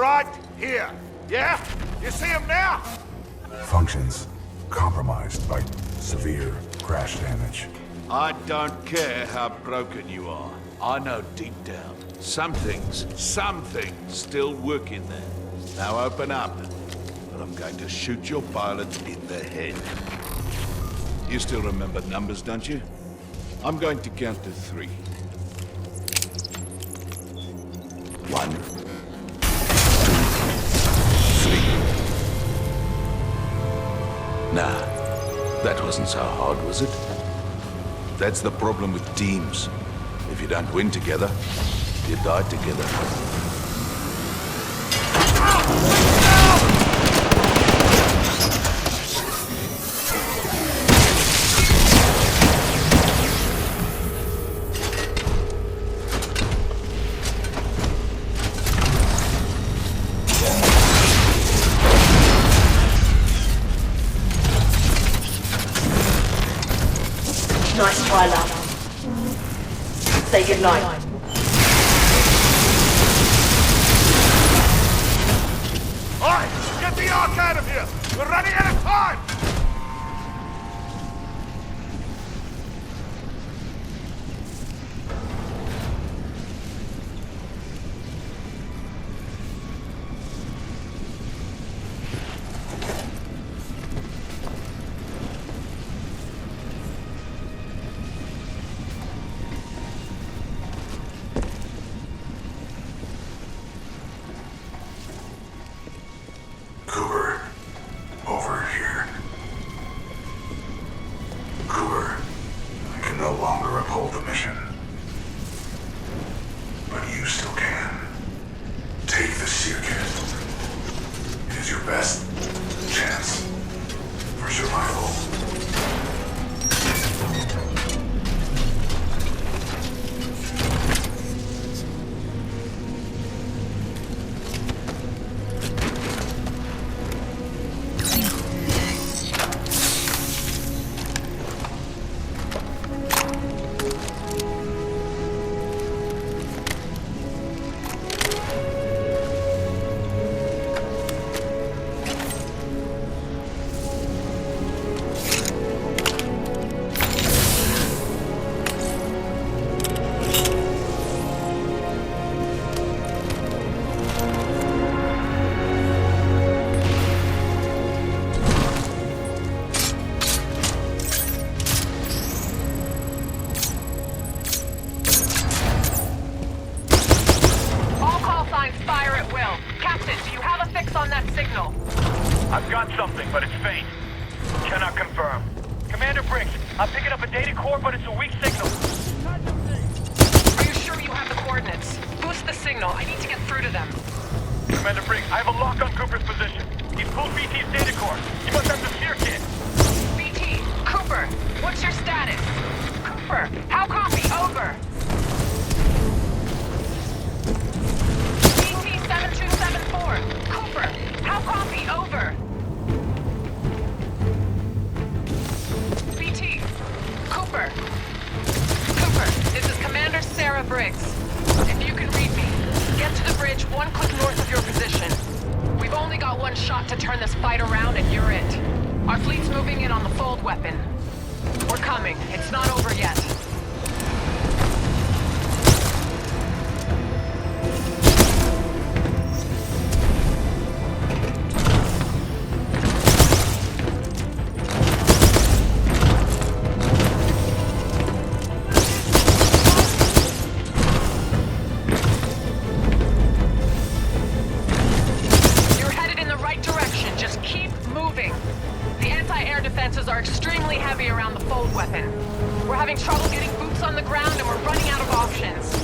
right here. Yeah? You see him now? Functions compromised by severe crash damage. I don't care how broken you are. I know deep down, some things still work in there. Now open up, or I'm going to shoot your pilot in the head. You still remember numbers, don't you? I'm going to count to 3. 1, 2, 3. Nah, that wasn't so hard, was it? That's the problem with teams. If you don't win together, you die together. Nice try, lad. Say goodnight. Alright, get the Ark out of here! We're running out of time! Cooper, over here. Cooper, I can no longer uphold the mission. But you still can. Take the seer kit. It is your best chance for survival. I've got something, but it's faint. Cannot confirm. Commander Briggs, I'm picking up a data core, but it's a weak signal. Are you sure you have the coordinates? Boost the signal. I need to get through to them. Commander Briggs, I have a lock on Cooper's position. He's pulled BT's data core. He must have the seer kit. BT, Cooper, what's your status? Cooper, how copy? Over. BT 7274. Cooper, how copy? Over. BT, Cooper. Cooper, this is Commander Sarah Briggs. If you can read me, get to the bridge 1 click north of your position. We've only got 1 shot to turn this fight around and you're it. Our fleet's moving in on the fold weapon. We're coming. It's not over yet. Defenses are extremely heavy around the fold weapon. We're having trouble getting boots on the ground and we're running out of options. The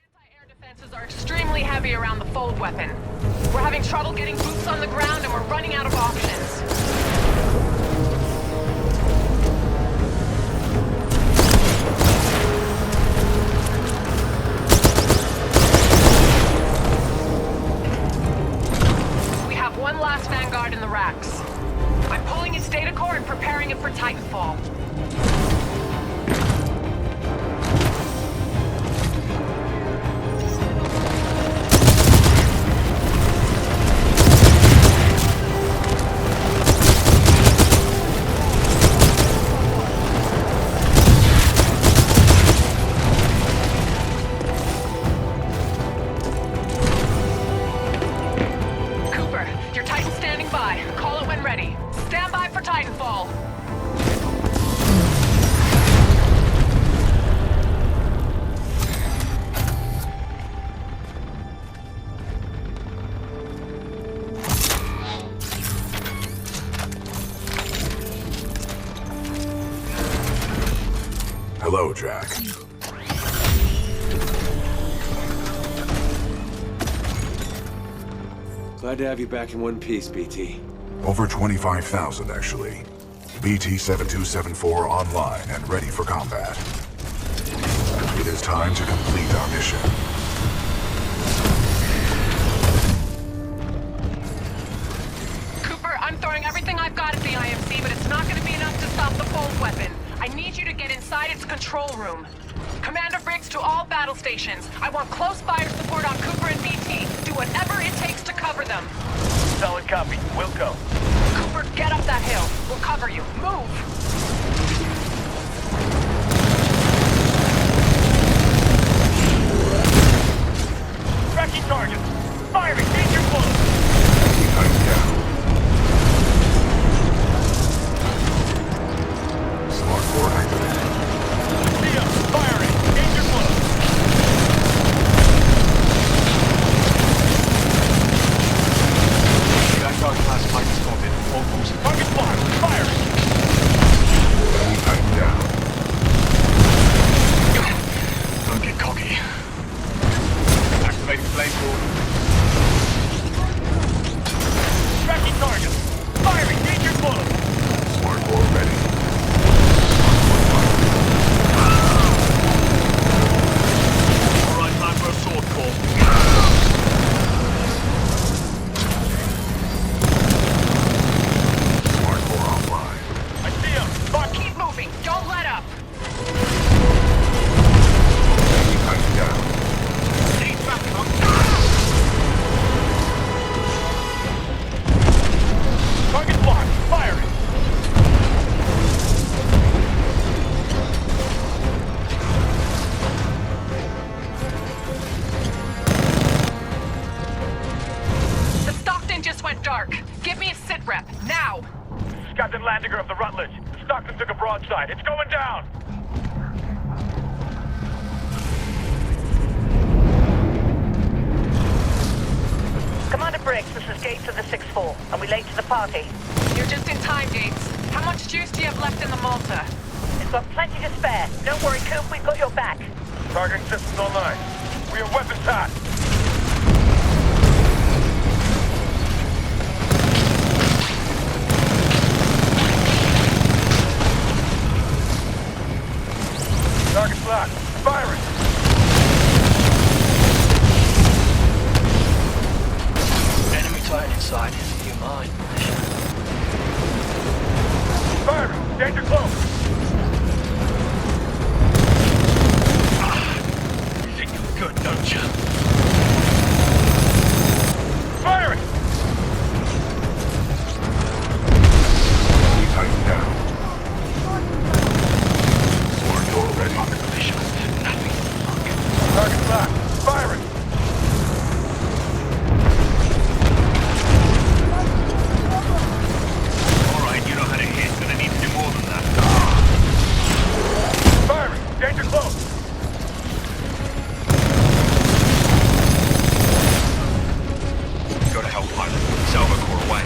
anti-air defenses are extremely heavy around the fold weapon. We're having trouble getting boots on the ground and we're running out of options. One last Vanguard in the racks. I'm pulling its data core and preparing it for Titanfall. Hello, Jack. Glad to have you back in one piece, BT. Over 25,000, actually. BT-7274 online and ready for combat. It is time to complete our mission. Cooper, I'm throwing everything I've got at the IMC, but it's not going to be enough to stop the fold weapon. I need you to get inside its control room. Commander Briggs to all battle stations. I want close fire support on Cooper and BT. Do whatever it takes to cover them. Solid copy. We'll go. Cooper, get up that hill. We'll cover you. Move! Tracking targets. Firing. Danger close. Smart board activated. See ya. Firing. Danger close. Target classified as spotted. All forces. Target blocked. Firing. Enemy tighten down. Don't get cocky. Activating flamethrower. Tracking targets. Firing. Danger close. Smart board ready. All right, time for a sword call. Smart board offline. I see him. Fuck. Keep moving. Don't let up. Enemy tighten down. Need backup. Target blocked. Firing. The Stockton just went dark. Give me a sit rep. Now! This is Captain Landiger of the Rutledge. The Stockton took a broadside. It's going down. Commander Briggs, this is Gates of the 6-4. Are we late to the party? You're just in time, Gates. How much juice do you have left in the Malta? It's got plenty to spare. Don't worry, Coop, we've got your back. Targeting systems online. We are weapons hot. Target locked. Firing. Enemy titan inside. You mine. Firing. Danger close. You think you're good, don't you? Firing. Enemy tighten down. Smart door ready. Target locked. Firing. All right, you know how to hit. Gonna need to do more than that. Firing. Danger close. Go to hell, pilot. Salva core away.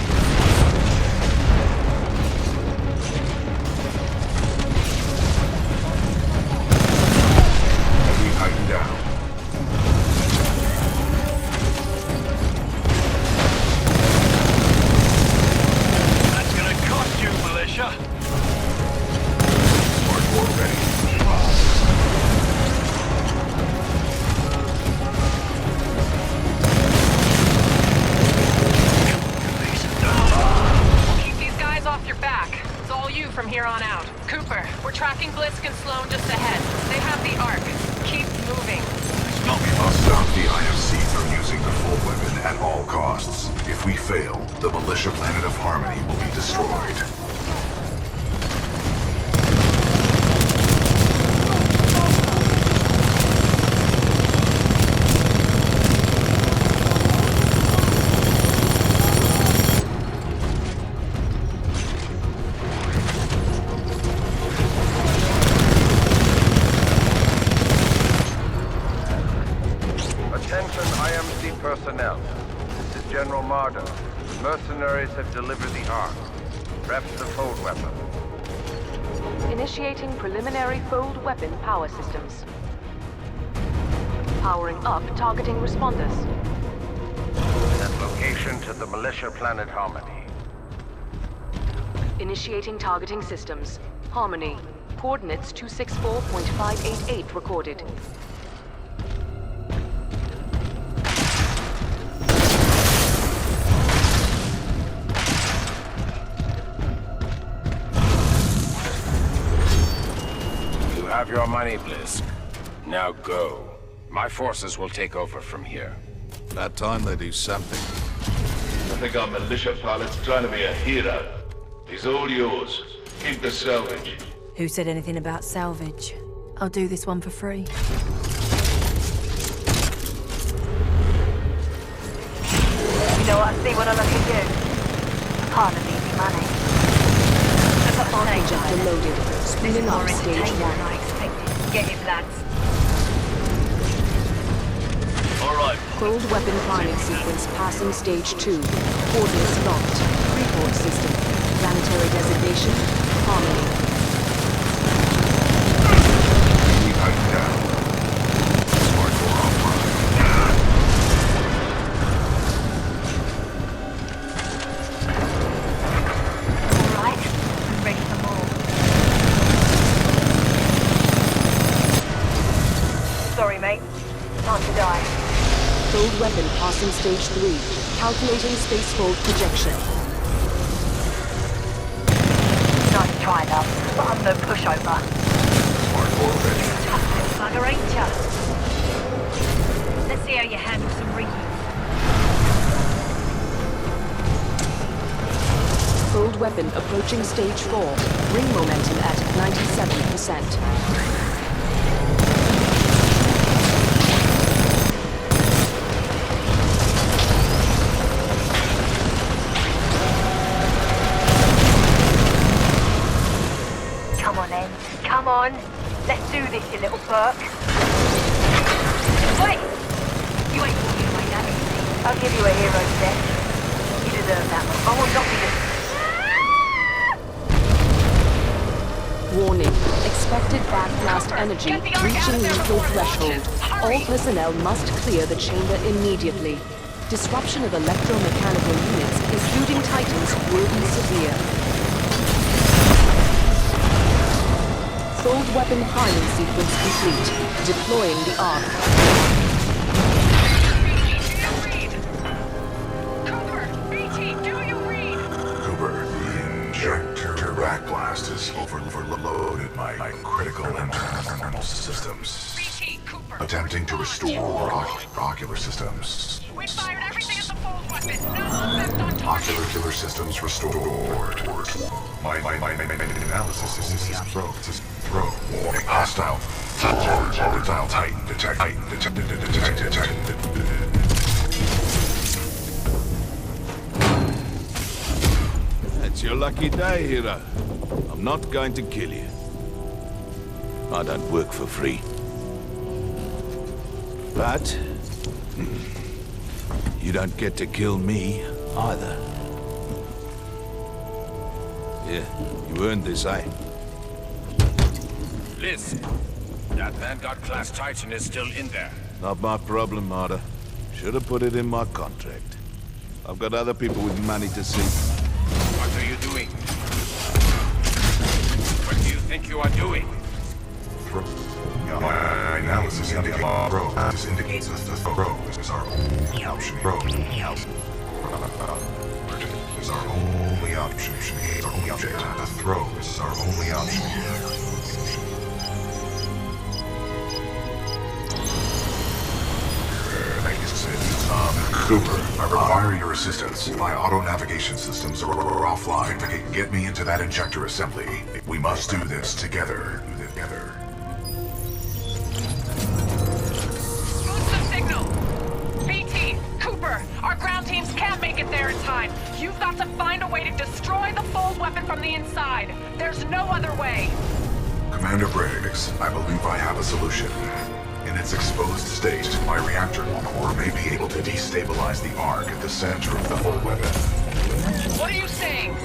Enemy tighten down. That's gonna cost you, militia. Smart board ready. Keep these guys off your back. It's all you from here on out. Cooper, we're tracking Blisk and Sloan just ahead. They have the Ark. Keep moving. We must stop the IFC from using the full weapon at all costs. If we fail, the militia planet of Harmony will be destroyed. Attention IMC personnel. This is General Marder. Mercenaries have delivered the Ark. Perhaps the fold weapon. Initiating preliminary fold weapon power systems. Powering up targeting responders. That location to the militia planet Harmony. Initiating targeting systems. Harmony. Coordinates 264.588 recorded. You have your money, Blisk. Now go. My forces will take over from here. About time they do something. I think our militia pilot's trying to be a hero. He's all yours. Keep the salvage. Who said anything about salvage? I'll do this one for free. You know what I see when I look at you? Hardly easy money. Injector loaded. This is Spinning more up stage entertaining than 1. I expected. Get it, lads. All right. Fold weapon firing sequence passing stage 2. Coordinates locked. Report system. Planetary designation. Harmony. We tighten down. Smart 4 offline. All right. I'm ready for more. Sorry, mate. Time to die. Fold weapon passing stage 3. Calculating space fold projection. Nice try, love, but I'm no pushover. Smart 4 ready. Tough little bugger, ain't ya? Let's see how you handle some reuse. Fold weapon approaching stage 4. Ring momentum at 97%. Come on, then. Come on. Let's do this, you little Burke. Wait! You ain't walking away that easy. I'll give you a hero's death. You deserve that one. I will not be Warning. Expected backblast energy reaching lethal threshold. All personnel must clear the chamber immediately. Disruption of electromechanical units, including Titans, will be severe. Fold weapon firing sequence complete. Deploying the arc. Cooper! BT, do you read? Cooper, the injector backblast is overloaded my critical internal systems. BT, Cooper! Attempting to restore ocular systems. We fired everything at the fold weapon. Now left on target. Ocular systems restored. My analysis is throw. Warning. Hostile Titan detected. It's your lucky day, hero. I'm not going to kill you. I don't work for free. But you don't get to kill me either. Yeah, you earned this, eh? Blisk, that Vanguard class Titan is still in there. Not my problem, Marta. Should have put it in my contract. I've got other people with money to see. What are you doing? What do you think you are doing? My analysis indicates that the throw is our only option. Is our only option. The throw is our only option. Cooper, I require your assistance. My auto-navigation systems are offline. Get me into that injector assembly. We must do this together. Boost the signal! BT, Cooper, our ground teams can't make it there in time. You've got to find a way to destroy the fold weapon from the inside. There's no other way. Commander Briggs, I believe I have a solution. In its exposed state, my reactor core may be able to destabilize the arc at the center of the fold weapon. What are you saying?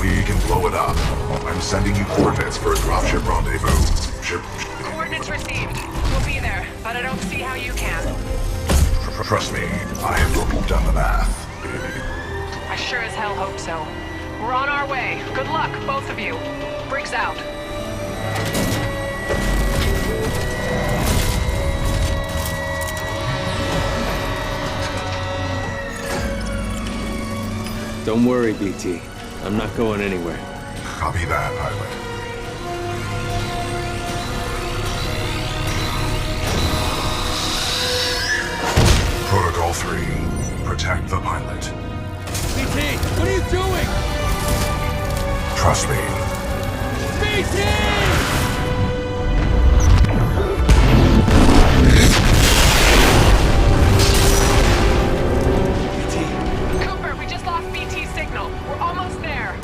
We can blow it up, I'm sending you coordinates for a dropship rendezvous. Coordinates received. We'll be there, but I don't see how you can. Trust me, I have done the math. I sure as hell hope so. We're on our way. Good luck, both of you. Briggs out. Don't worry, BT. I'm not going anywhere. Copy that, pilot. Protocol 3. Protect the pilot. BT, what are you doing? Trust me. BT! Cooper, we just lost BT signal. We're almost there.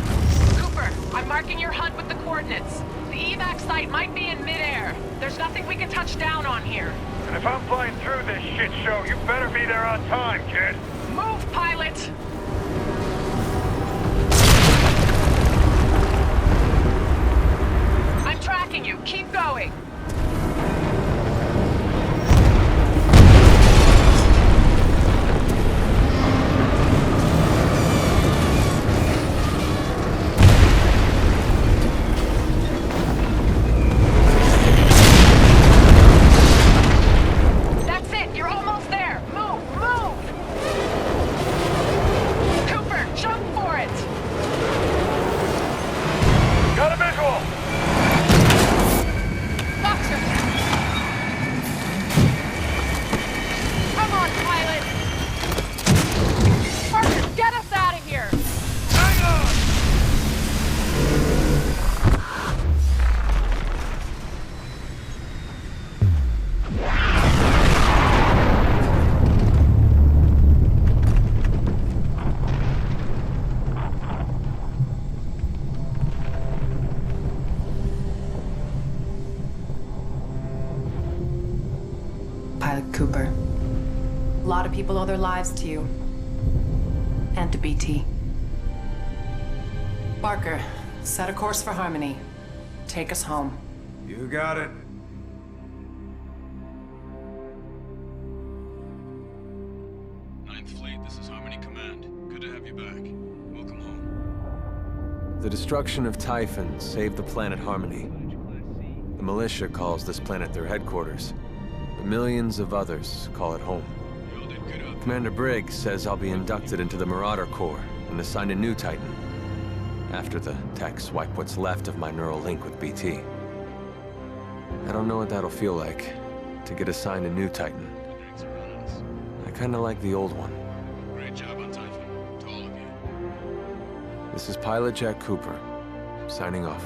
Cooper, I'm marking your HUD with the coordinates. The evac site might be in midair. There's nothing we can touch down on here. And if I'm flying through this shit show, you better be there on time, kid. Move, pilot! I'm tracking you. Keep going. That's it. You're almost there. Move, move! Cooper, jump for it! Got a visual! Doctor! Come on, pilot! Parker, get us out of here! Hang on! Pilot Cooper. A lot of people owe their lives to you. And to BT. Barker, set a course for Harmony. Take us home. You got it. Ninth Fleet, this is Harmony Command. Good to have you back. Welcome home. The destruction of Typhon saved the planet Harmony. The militia calls this planet their headquarters. But millions of others call it home. Commander Briggs says I'll be inducted into the Marauder Corps and assigned a new Titan. After the techs wipe what's left of my neural link with BT. I don't know what that'll feel like, to get assigned a new Titan. I kinda like the old one. Great job on Typhon, to all of you. This is Pilot Jack Cooper, signing off.